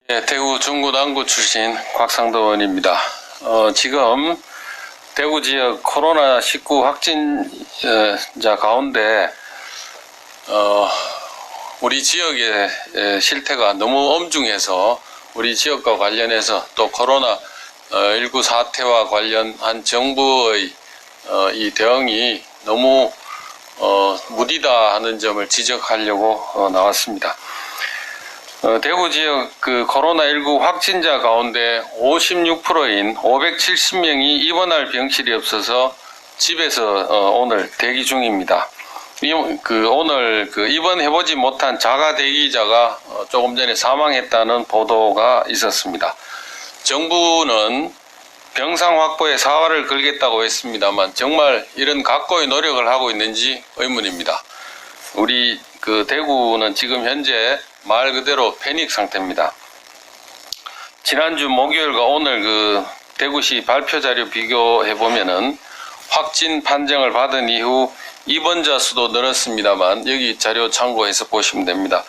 예, 대구 중구 남구 출신 곽상도 의원입니다. 지금 대구 지역 코로나19 확진자 가운데 우리 지역의 실태가 너무 엄중해서 우리 지역과 관련해서 또 코로나19 사태와 관련한 정부의 이 대응이 너무 무리다 하는 점을 지적하려고 나왔습니다. 대구 지역 코로나19 확진자 가운데 56%인 570명이 입원할 병실이 없어서 집에서 오늘 대기 중입니다. 오늘 입원해보지 못한 자가 대기자가 조금 전에 사망했다는 보도가 있었습니다. 정부는 병상 확보에 사활을 걸겠다고 했습니다만 정말 이런 각고의 노력을 하고 있는지 의문입니다. 우리 대구는 지금 현재 말 그대로 패닉 상태입니다. 지난주 목요일과 오늘 대구시 발표 자료 비교해 보면은 확진 판정을 받은 이후 입원자 수도 늘었습니다만 여기 자료 참고해서 보시면 됩니다.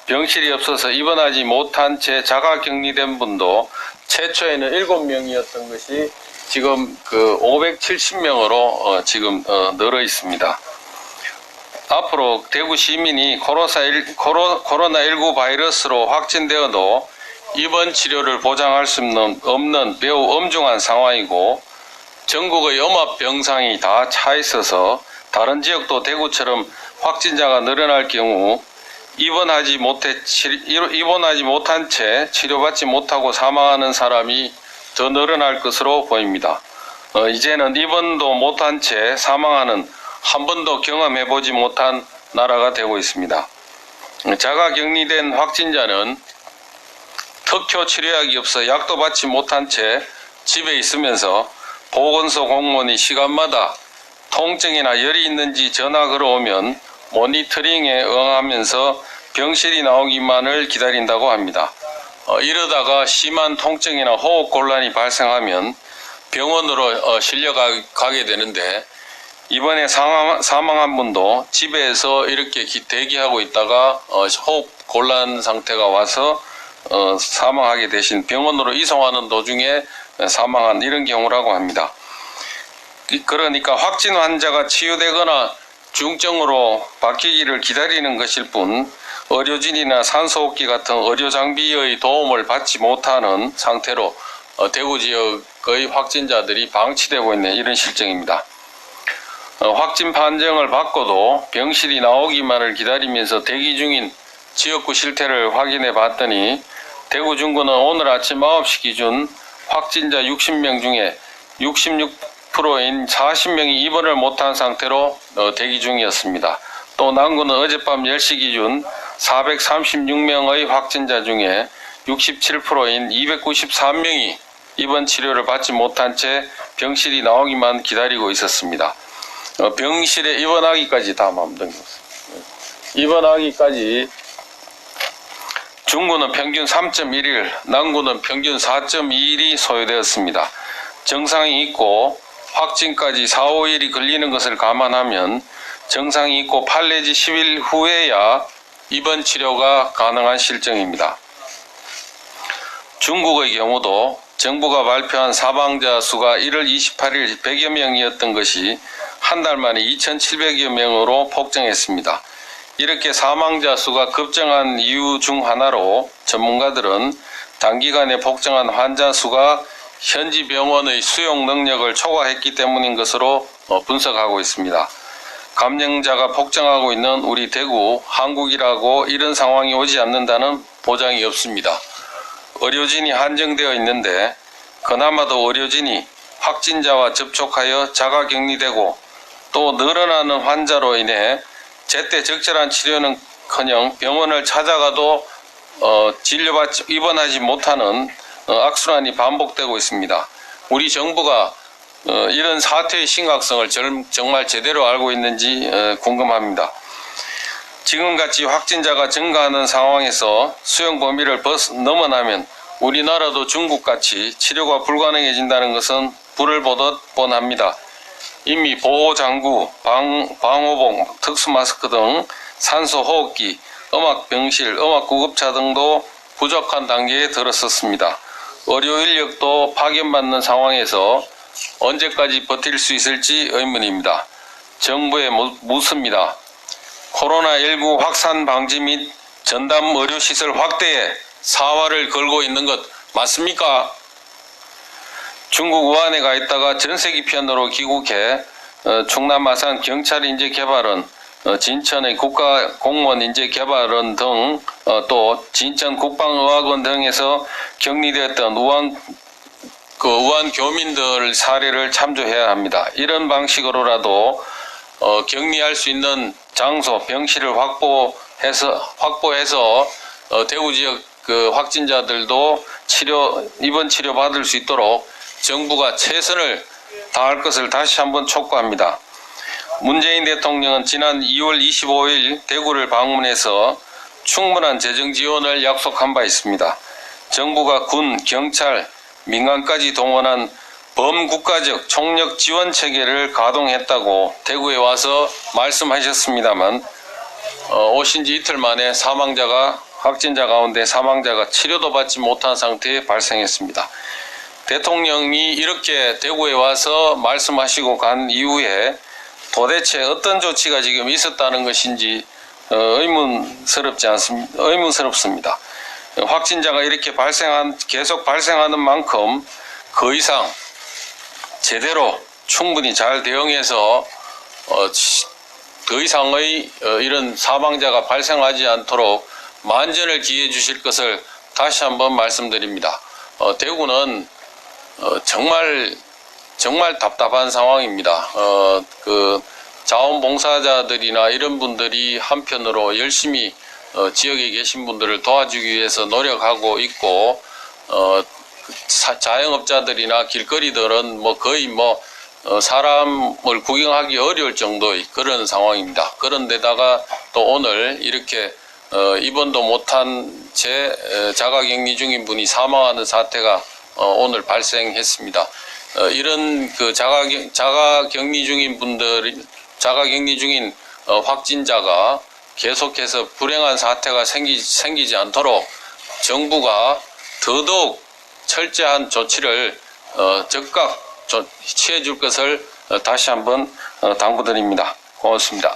병실이 없어서 입원하지 못한 채 자가 격리된 분도 최초에는 7명이었던 것이 지금 570명으로 지금 늘어 있습니다. 앞으로 대구 시민이 코로나19 바이러스로 확진되어도 입원 치료를 보장할 수 없는 매우 엄중한 상황이고 전국의 염압병상이 다 차 있어서 다른 지역도 대구처럼 확진자가 늘어날 경우 입원하지 못한 채 치료받지 못하고 사망하는 사람이 더 늘어날 것으로 보입니다. 이제는 입원도 못한 채 사망하는 한 번도 경험해보지 못한 나라가 되고 있습니다. 자가 격리된 확진자는 특효 치료약이 없어 약도 받지 못한 채 집에 있으면서 보건소 공무원이 시간마다 통증이나 열이 있는지 전화 걸어오면 모니터링에 응하면서 병실이 나오기만을 기다린다고 합니다. 이러다가 심한 통증이나 호흡 곤란이 발생하면 병원으로 실려가게 되는데 이번에 사망한 분도 집에서 이렇게 대기하고 있다가 호흡 곤란 상태가 와서 사망하게 되신 병원으로 이송하는 도중에 사망한 이런 경우라고 합니다. 그러니까 확진 환자가 치유되거나 중증으로 바뀌기를 기다리는 것일 뿐 의료진이나 산소호흡기 같은 의료 장비의 도움을 받지 못하는 상태로 대구 지역의 확진자들이 방치되고 있는 이런 실정입니다. 확진 판정을 받고도 병실이 나오기만을 기다리면서 대기 중인 지역구 실태를 확인해 봤더니 대구 중구는 오늘 아침 9시 기준 확진자 60명 중에 66%인 40명이 입원을 못한 상태로 대기 중이었습니다. 또 남구는 어젯밤 10시 기준 436명의 확진자 중에 67%인 293명이 입원 치료를 받지 못한 채 병실이 나오기만 기다리고 있었습니다. 병실에 입원하기까지 다 마음대로입니다. 입원하기까지 중구는 평균 3.1일, 남구는 평균 4.2일이 소요되었습니다. 증상이 있고 확진까지 4, 5일이 걸리는 것을 감안하면 증상이 있고 8 내지 10일 후에야 입원 치료가 가능한 실정입니다. 중국의 경우도 정부가 발표한 사망자 수가 1월 28일 100여 명이었던 것이 한 달 만에 2,700여 명으로 폭증했습니다. 이렇게 사망자 수가 급증한 이유 중 하나로 전문가들은 단기간에 폭증한 환자 수가 현지 병원의 수용 능력을 초과했기 때문인 것으로 분석하고 있습니다. 감염자가 폭증하고 있는 우리 대구, 한국이라고 이런 상황이 오지 않는다는 보장이 없습니다. 의료진이 한정되어 있는데 그나마도 의료진이 확진자와 접촉하여 자가 격리되고 또 늘어나는 환자로 인해 제때 적절한 치료는커녕 병원을 찾아가도 입원하지 못하는 악순환이 반복되고 있습니다. 우리 정부가 이런 사태의 심각성을 정말 제대로 알고 있는지 궁금합니다. 지금같이 확진자가 증가하는 상황에서 수용 범위를 넘어나면 우리나라도 중국같이 치료가 불가능해진다는 것은 불을 보듯 뻔합니다. 이미 보호장구, 방호복, 특수마스크 등 산소호흡기, 음압병실, 음압구급차 등도 부족한 단계에 들어섰습니다. 의료 인력도 파견받는 상황에서 언제까지 버틸 수 있을지 의문입니다. 정부에 묻습니다. 코로나19 확산 방지 및 전담 의료시설 확대에 사활을 걸고 있는 것 맞습니까? 중국 우한에 가 있다가 전세기편으로 귀국해 충남 아산 경찰인재개발원, 진천의 국가공무원인재개발원 등 또 진천 국방의학원 등에서 격리되었던 우한 교민들 사례를 참조해야 합니다. 이런 방식으로라도 격리할 수 있는 장소, 병실을 확보해서 대구 지역 확진자들도 입원 치료 받을 수 있도록 정부가 최선을 다할 것을 다시 한번 촉구합니다. 문재인 대통령은 지난 2월 25일 대구를 방문해서 충분한 재정 지원을 약속한 바 있습니다. 정부가 군, 경찰, 민간까지 동원한 범국가적 총력 지원 체계를 가동했다고 대구에 와서 말씀하셨습니다만 오신 지 이틀 만에 확진자 가운데 사망자가 치료도 받지 못한 상태에 발생했습니다. 대통령이 이렇게 대구에 와서 말씀하시고 간 이후에 도대체 어떤 조치가 지금 있었다는 것인지 의문스럽습니다. 확진자가 이렇게 계속 발생하는 만큼 그 이상 제대로 충분히 잘 대응해서 더 이상의 이런 사망자가 발생하지 않도록 만전을 기해 주실 것을 다시 한번 말씀드립니다. 대구는 정말 답답한 상황입니다. 자원봉사자들이나 이런 분들이 한편으로 열심히 지역에 계신 분들을 도와주기 위해서 노력하고 있고 자영업자들이나 길거리들은 거의 사람을 구경하기 어려울 정도의 그런 상황입니다. 그런데다가 또 오늘 이렇게 입원도 못한 채 자가격리 중인 분이 사망하는 사태가 오늘 발생했습니다. 이런 자가격리 중인 확진자가 계속해서 불행한 사태가 생기지 않도록 정부가 더더욱 철저한 조치를 즉각 취해 줄 것을 다시 한번 당부드립니다. 고맙습니다.